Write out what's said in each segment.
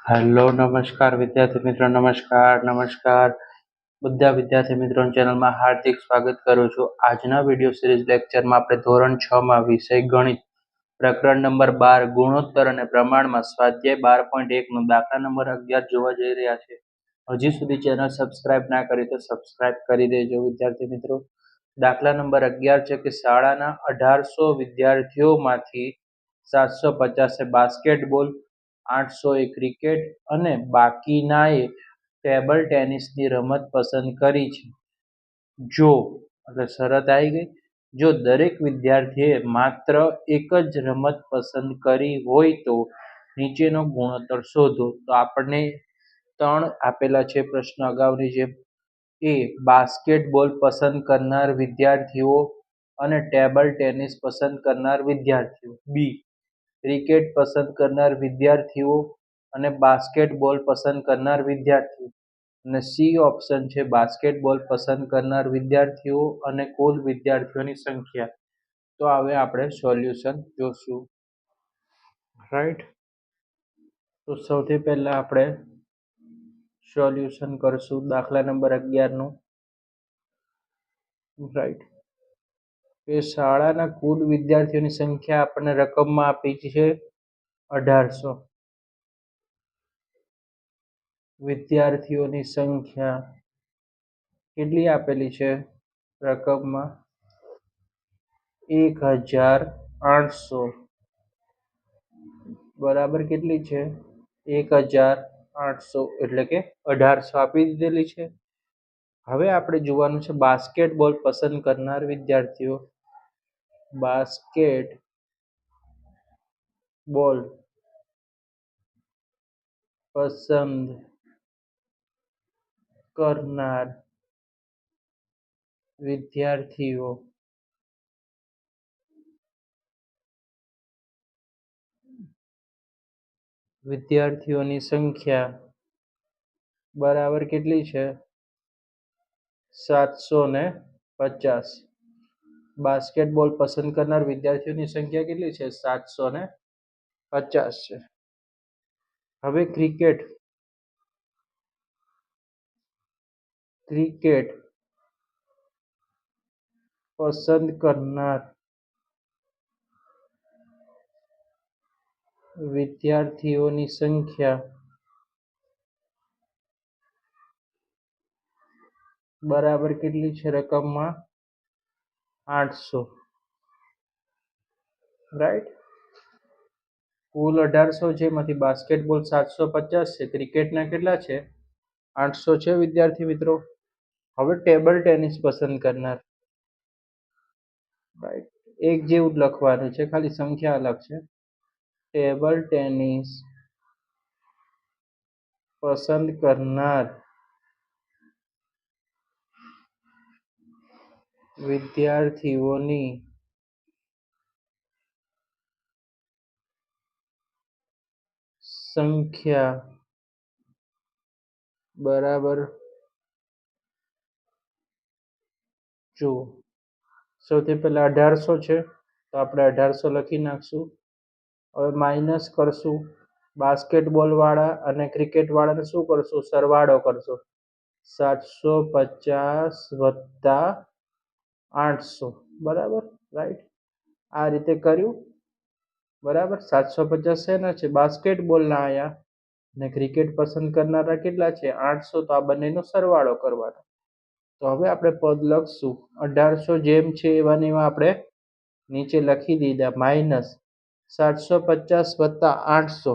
Hello નમસ્કાર વિદ્યાર્થી મિત્રો, નમસ્કાર બધા વિદ્યાર્થી મિત્રોની ચેનલમાં હાર્દિક સ્વાગત કરું છું. આજના વિડીયો સિરીઝ લેક્ચરમાં આપણે ધોરણ 6 માં વિષય ગણિત પ્રકરણ નંબર 12 ગુણોત્તર અને પ્રમાણમાં સ્વાધ્યાય 12.1 નો દાખલા નંબર 11 જોવા જઈ રહ્યા છે. હજી સુધી ચેનલ સબસ્ક્રાઇબ ના કરી તો સબસ્ક્રાઇબ કરી દેજો વિદ્યાર્થી મિત્રો. દાખલા નંબર 11 છે કે શાળાના 1800 વિદ્યાર્થીઓમાંથી 750 બાસ્કેટબોલ, 800 ક્રિકેટ અને બાકીનાએ ટેબલ ટેનિસની રમત પસંદ કરી છે. જો એટલે શરત આવી ગઈ, જો દરેક વિદ્યાર્થીએ માત્ર એક જ રમત પસંદ કરી હોય તો નીચેનો ગુણોત્તર શોધો. તો આપણને 3 આપેલા છે પ્રશ્ન અગાઉની જેમ. એ બાસ્કેટબોલ પસંદ કરનાર વિદ્યાર્થીઓ અને ટેબલ ટેનિસ પસંદ કરનાર વિદ્યાર્થીઓ. બી ક્રિકેટ પસંદ કરનાર વિદ્યાર્થીઓ અને બાસ્કેટબોલ પસંદ કરનાર વિદ્યાર્થીઓ. અને સી ઓપ્શન છે બાસ્કેટબોલ પસંદ કરનાર વિદ્યાર્થીઓ અને કુલ વિદ્યાર્થીઓની સંખ્યા. તો હવે આપણે સોલ્યુશન જોશું. રાઈટ, તો સૌથી પહેલા આપણે સોલ્યુશન કરશું દાખલા નંબર 11 નું. રાઈટ, એ શાળાના કુલ વિદ્યાર્થીઓની સંખ્યા આપણને રકમમાં આપી છે 1800. વિદ્યાર્થીઓની સંખ્યા કેટલી આપેલી છે રકમમાં? 1800 બરાબર કેટલી છે? 1800 એટલે કે 1800 આપી દીધેલી છે. હવે આપણે જોવાનું છે બાસ્કેટબોલ પસંદ કરનાર વિદ્યાર્થીઓ. બાસ્કેટ બોલ પસંદ કરનાર વિદ્યાર્થીઓ. વિદ્યાર્થીઓની સંખ્યા બરાબર કેટલી છે? 750. બાસ્કેટબોલ પસંદ કરનાર વિદ્યાર્થીઓની સંખ્યા કેટલી છે? 750 છે. હવે ક્રિકેટ પસંદ કરનાર વિદ્યાર્થીઓની સંખ્યા બરાબર કેટલી છે રકમમાં? 800. રાઈટ, કુલ 1800 છે, એમાંથી બાસ્કેટબોલ 750 છે, ક્રિકેટના કેટલા છે? 800 છે વિદ્યાર્થી મિત્રો. હવે ટેબલ ટેનિસ પસંદ કરનાર. રાઈટ, એક જેવું જ લખવાનું છે, ખાલી સંખ્યા અલગ છે. ટેબલ ટેનિસ પસંદ કરનાર વિદ્યાર્થીઓની સંખ્યા બરાબર જો સૌથી પહેલા 1800 છે, તો આપણે 1800 લખી નાખશું. હવે માઇનસ કરશું. બાસ્કેટબોલ વાળા અને ક્રિકેટ વાળાને શું કરશું? સરવાળો કરશું. 750 વત્તા 800 બરાબર. રાઈટ, આ રીતે કર્યું. બરાબર, 750 શેના છે? બાસ્કેટબોલના આયા. અને ક્રિકેટ પસંદ કરનારા કેટલા છે? 800. તો આ બંનેનો સરવાળો કરવાનો. તો હવે આપણે પદ લખશું. 1800 જેમ છે એવા ને એવા આપણે નીચે લખી દીધા. માઇનસ 750 વત્તા 800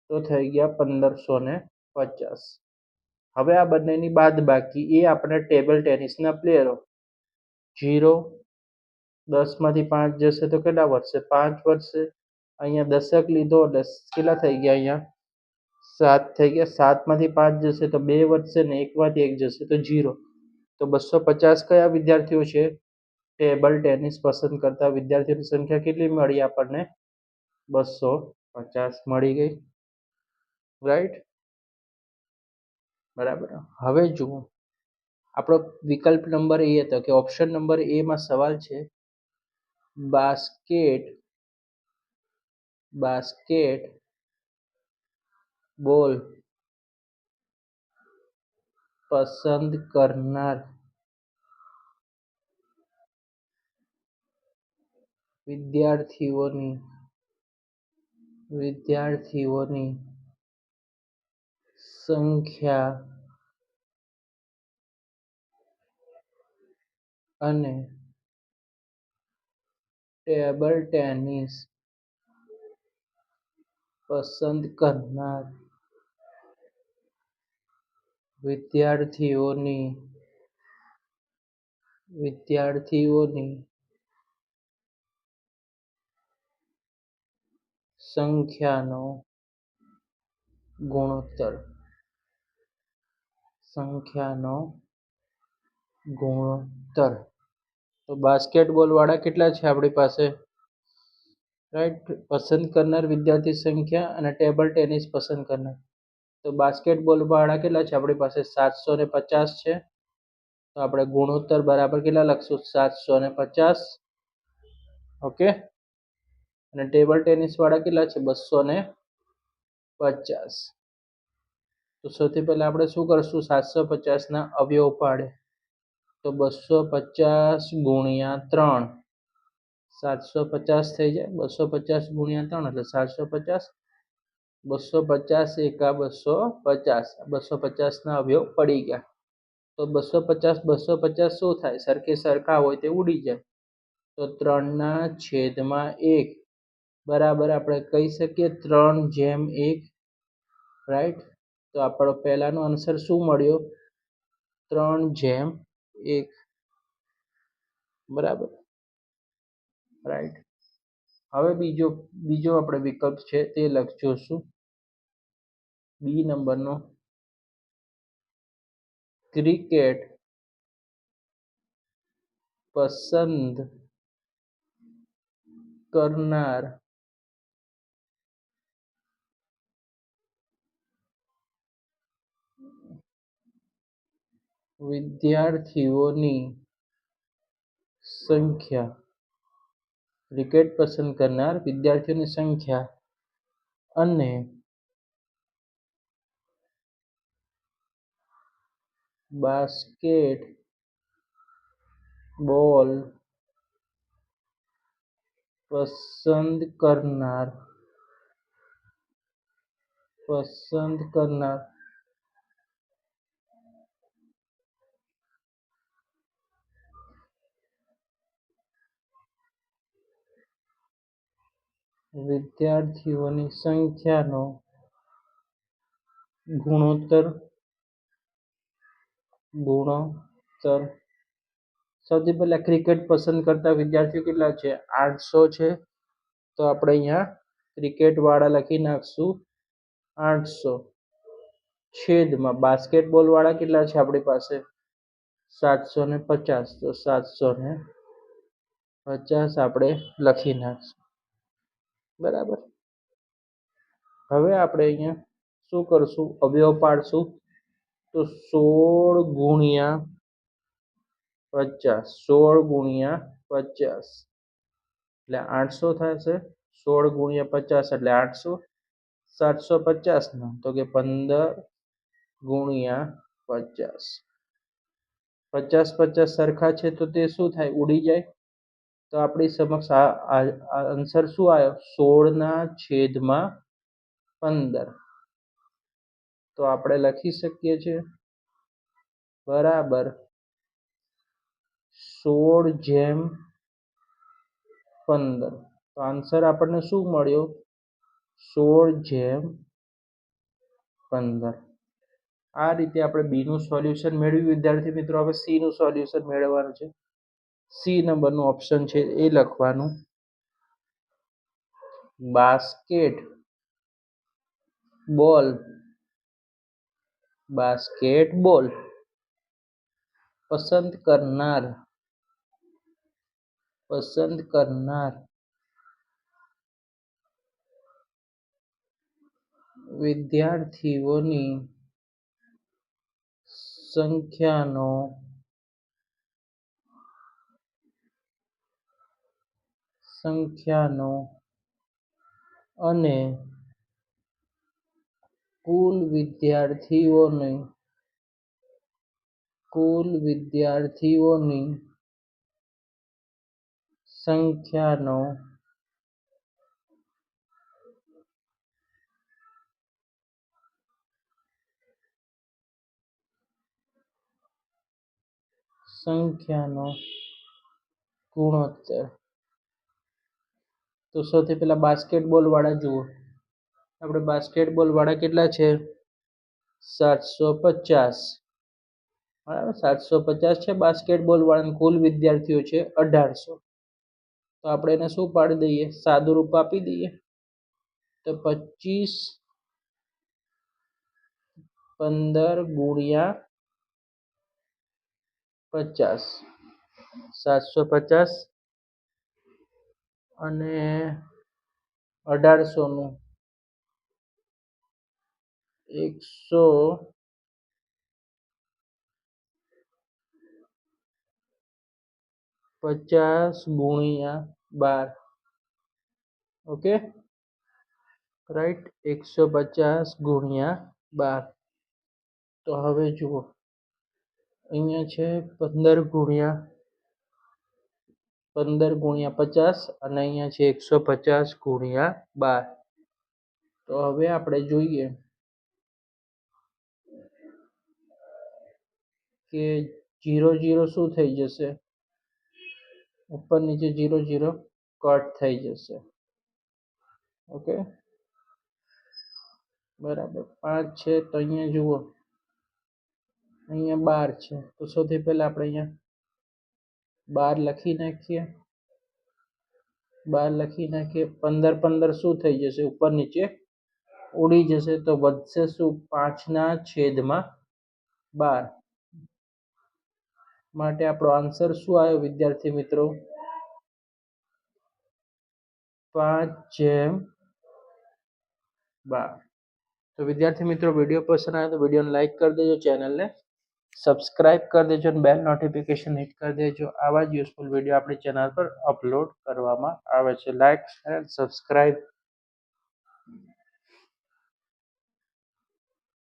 તો થઈ ગયા 1550. હવે આ બંનેની બાદ બાકી એ આપણે ટેબલ ટેનિસના પ્લેયરો. 0 10 માંથી 5 જશે તો કેટલા વધશે? 5 વધશે. અહીંયા દશક લીધો એટલે કેટલા થઈ ગયા? અહીંયા 7 થઈ ગયા. 7 માંથી 5 જશે તો 2 વધશે ને 1 માંથી 1 જશે તો 0. તો 250 કયા વિદ્યાર્થીઓ છે? ટેબલ ટેનિસ પસંદ કરતા વિદ્યાર્થીઓની સંખ્યા કેટલી મળી આપણને? 250 મળી ગઈ. રાઈટ, બરાબર. હવે જુઓ, આપણો વિકલ્પ નંબર એ હતો કે ઓપ્શન નંબર એ માં સવાલ છે બાસ્કેટ બોલ પસંદ કરનાર વિદ્યાર્થીઓની સંખ્યા અને ટેબલ ટેનિસ પસંદ કરનાર વિદ્યાર્થીઓની સંખ્યાનો ગુણોત્તર તો બાસ્કેટબોલ વાળા કેટલા છે આપણી પાસે? રાઈટ, પસંદ કરનાર વિદ્યાર્થી સંખ્યા અને ટેબલ ટેનિસ પસંદ કરનાર. તો બાસ્કેટબોલ વાળા કેટલા છે આપણી પાસે? 750 છે. તો આપણે ગુણોત્તર બરાબર કેટલા લખશું? 750. ઓકે. અને ટેબલ ટેનિસ વાળા કેટલા છે? 250. તો સૌથી પહેલા આપણે શું કરશું? 750 ના અવયવ પાડે. તો 250 ગુણ્યા 3, 750 થઈ જાય. 250 ગુણ્યા 3 એટલે 750. 250 એકા 250. 250 ના અવયવ પડી ગયા. તો 250 250 શું થાય? સરખા હોય તે ઉડી જાય. તો 3/1 બરાબર આપણે કહી શકીએ 3/1. રાઈટ. તો આપણો પહેલાનો આન્સર શું મળ્યો? 3/1. બરાબર. રાઈટ. હવે બીજો આપણે વિકલ્પ છે તે લખીશું. બી નંબરનો, ક્રિકેટ પસંદ કરનાર વિદ્યાર્થીઓની સંખ્યા અને બાસ્કેટબોલ પસંદ કરનાર વિદ્યાર્થીઓની સંખ્યાનો ગુણોત્તર. સૌથી પહેલા ક્રિકેટ પસંદ કરતા વિદ્યાર્થીઓ કેટલા છે? 800 છે. તો આપણે અહીંયા ક્રિકેટ વાળા લખી નાખશું 800. છેદમાં બાસ્કેટબોલ વાળા કેટલા છે આપણી પાસે? 750. તો 750 આપણે લખી નાખશું. બરાબર. હવે આપણે અહીંયા શું કરશું? અવયવ પાડશું. તો 16 ગુણ્યા 50. 16 ગુણ્યા 50 એટલે 800 થશે. 16 ગુણ્યા 50 એટલે 800. 750 નો તો કે 15 ગુણ્યા 50. 50 સરખા છે તો તે શું થાય? ઉડી જાય. તો આપણી સમક્ષ આન્સર શું આવ્યો? 16/15. તો આપણે લખી શકીએ છીએ બરાબર 16/15. તો આન્સર આપણને શું મળ્યો? 16/15. આ રીતે આપણે બી નું સોલ્યુશન મેળવ્યું વિદ્યાર્થી મિત્રો. હવે સી નું સોલ્યુશન મેળવવાનું છે. સી નંબરનું ઓપ્શન છે એ લખવાનું. બાસ્કેટબોલ પસંદ કરનાર વિદ્યાર્થીઓની સંખ્યાનો અને કુલ વિદ્યાર્થીઓની સંખ્યાનો ગુણોત્તર. તો સૌથી પહેલા બાસ્કેટબોલ વાળા જુઓ. આપણે બાસ્કેટબોલ વાળા કેટલા છે? 750. બરાબર, 750 છે બાસ્કેટબોલ વાળાના. કુલ વિદ્યાર્થીઓ છે 1800. તો આપણે એને શું પાડી દઈએ? સાદું રૂપ આપી દઈએ. તો 25 15 ગુણ્યા 50, 750 અને 1800 નું 150 ગુણ્યા 12. ઓકે, રાઈટ, 150 ગુણ્યા 12. તો હવે જુઓ, અહીંયા છે 15 ગુણ્યા 50 અને અહીંયા છે 150 ગુણ્યા 12. તો હવે આપણે જોઈએ કે 0 0 શું થઈ જશે? ઉપર નીચે 0 0 કટ થઈ જશે. ઓકે, બરાબર. 5 છે તો અહીંયા જુઓ, અહીંયા 12 છે. તો સૌથી પહેલા આપણે અહીંયા 12 લખી નાખીએ. 15 15 શું થઈ જશે? ઉપર નીચે ઉડી જશે. તો વધશે શું? 5/12. માટે આપણો આન્સર શું આવ્યો વિદ્યાર્થી મિત્રો? 5/12. તો વિદ્યાર્થી મિત્રો, વિડીયો પસંદ આવે તો વિડીયોને લાઈક કરી દેજો, ચેનલને સબસ્ક્રાઇબ કરી દેજો અને બેલ નોટિફિકેશન હિટ કરી દેજો. આવા જ યુઝફુલ વિડીયો આપણી ચેનલ પર અપલોડ કરવામાં આવે છે. લાઈક અને સબસ્ક્રાઇબ